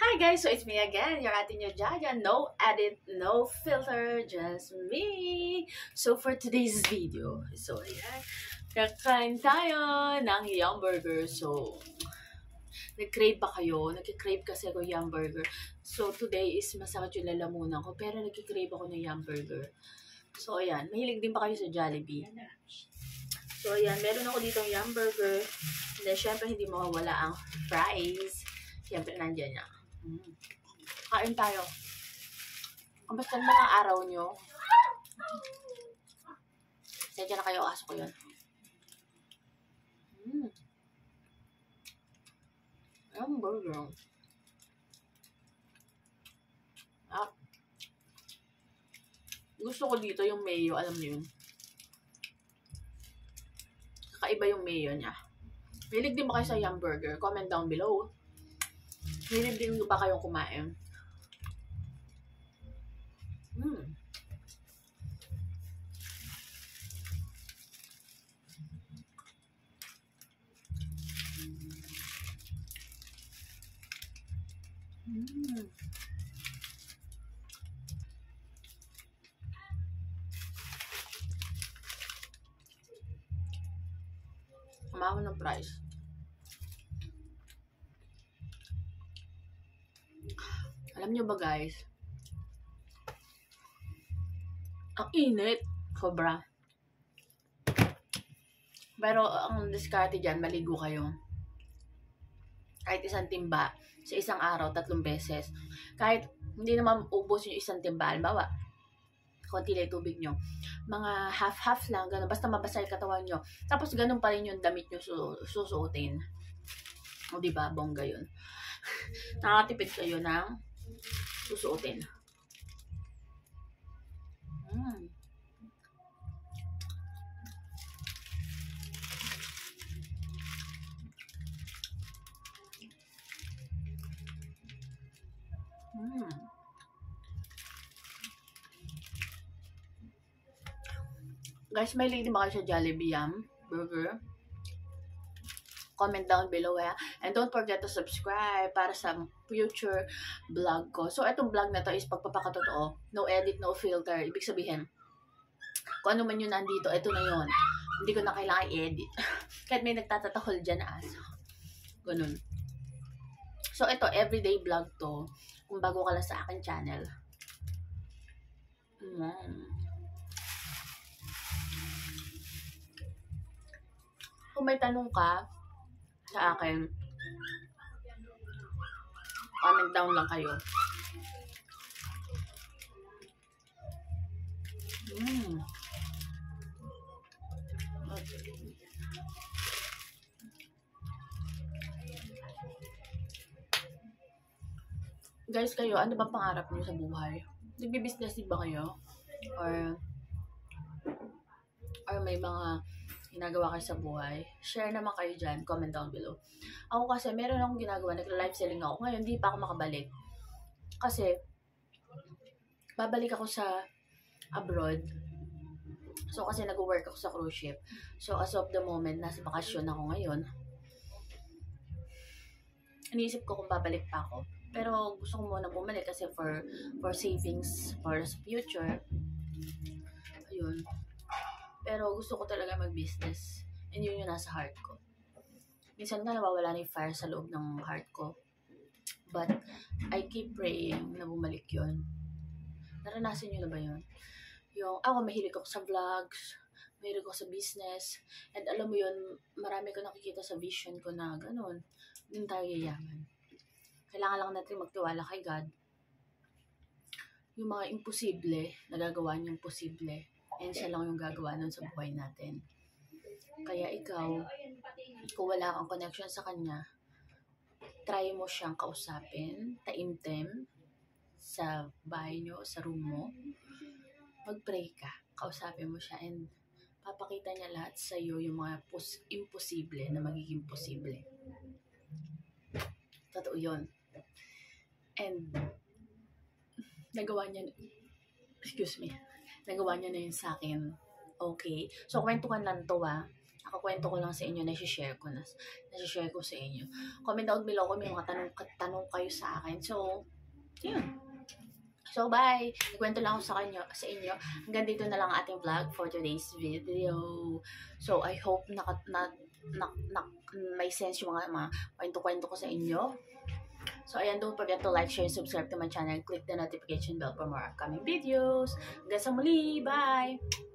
Hi guys, so it's me again, your ate nyo Jaja. No edit, no filter, just me. So for today's video, ayan, kakain tayo ng Yum Burger. So, nag-crave ba kayo? Nag-crave kasi ako Yum Burger. So today is masakit yung lalamunan ko, pero nag-crave ako ng Yum Burger. So ayan, mahilig din ba kayo sa Jollibee? So ayan, meron ako dito Yum Burger. And then syempre hindi mawawala ang fries. Syempre nandiyan niya. Kain tayo. Kamusta naman ang araw nyo? Sadya na kayo, aso ko yun. Yum Burger. Gusto ko dito yung mayo, alam niyo yun. Kakaiba yung mayo niya. Hilig din ba kayo sa Yum Burger? Comment down below. Hilig din ba kayong kumain? Kumain ng price. Alam nyo ba guys? Ang init. Sobra. Pero ang diskarte dyan, maligo kayo. Kahit isang timba, sa isang araw, 3 beses. Kahit hindi naman ubos yung isang timba, halimbawa, konti lang tubig nyo. Mga half-half lang, ganun. Basta mabasa yung katawan nyo. Tapos ganun pa rin yung damit nyo susuotin. O diba, bongga yun. Nakatipid kayo ng susuotin. Guys, may link din ba kayo sa Jollibee Yum Burger? Comment down below and don't forget to subscribe para sa future vlog ko. So, itong vlog na to is pagpapakatotoo. No edit, no filter. Ibig sabihin, kung ano man yun nandito, ito na yun. Hindi ko na kailangan i-edit. Kahit may nagtatatahol dyan na aso. Ganun. So, ito, everyday vlog to. Kung bago ka lang sa akin channel. Kung may tanong ka sa akin, comment down lang kayo. Guys, kayo, ano ba pangarap niyo sa buhay? Nagbi-business din ba kayo? Or may mga ginagawa kayo sa buhay? Share naman kayo dyan. Comment down below. Ako kasi, meron akong ginagawa. Nagla-live selling ako. Ngayon, hindi pa ako makabalik. Kasi, babalik ako sa abroad. So, kasi nag-work ako sa cruise ship. So, as of the moment, nasa bakasyon ako ngayon. Iniisip ko kung babalik pa ako. Pero gusto ko muna bumalik kasi for savings, for future. Ayun. Pero gusto ko talaga mag-business. And yun yung nasa heart ko. Minsan nga nawawala na yung fire sa loob ng heart ko. But I keep praying na bumalik yun. Naranasan nyo na ba yun? Yung, ako mahilig ako sa vlogs, mahilig ako sa business. And alam mo yun, marami ko nakikita sa vision ko na ganun. Din tayo yayaman. Kailangan lang natin magtiwala kay God. Yung mga imposible, nagagawa niyong posible. And siya lang yung gagawa nun sa buhay natin. Kaya ikaw, kung wala kang connection sa Kanya, try mo siyang kausapin, taimtim, sa bahay niyo, sa room mo. Mag-pray ka, kausapin mo siya, and papakita niya lahat sa iyo yung mga imposible na magiging posible. Totoo yun. And nagawa niya na yun sa akin. Okay? So, kwentuhan lang to Nakakwento ko lang sa inyo, nasi-share ko sa inyo. Comment down below kung may mga tanong kayo sa akin. So, yun. So, bye! Ikwento lang ako sa inyo. Hanggang dito na lang ang ating vlog for today's video. So, I hope may sense yung mga kwento-kwento ko sa inyo. So, ayan, don't forget to like, share, subscribe to my channel. Click the notification bell for more upcoming videos. Hanggang sa muli! Bye!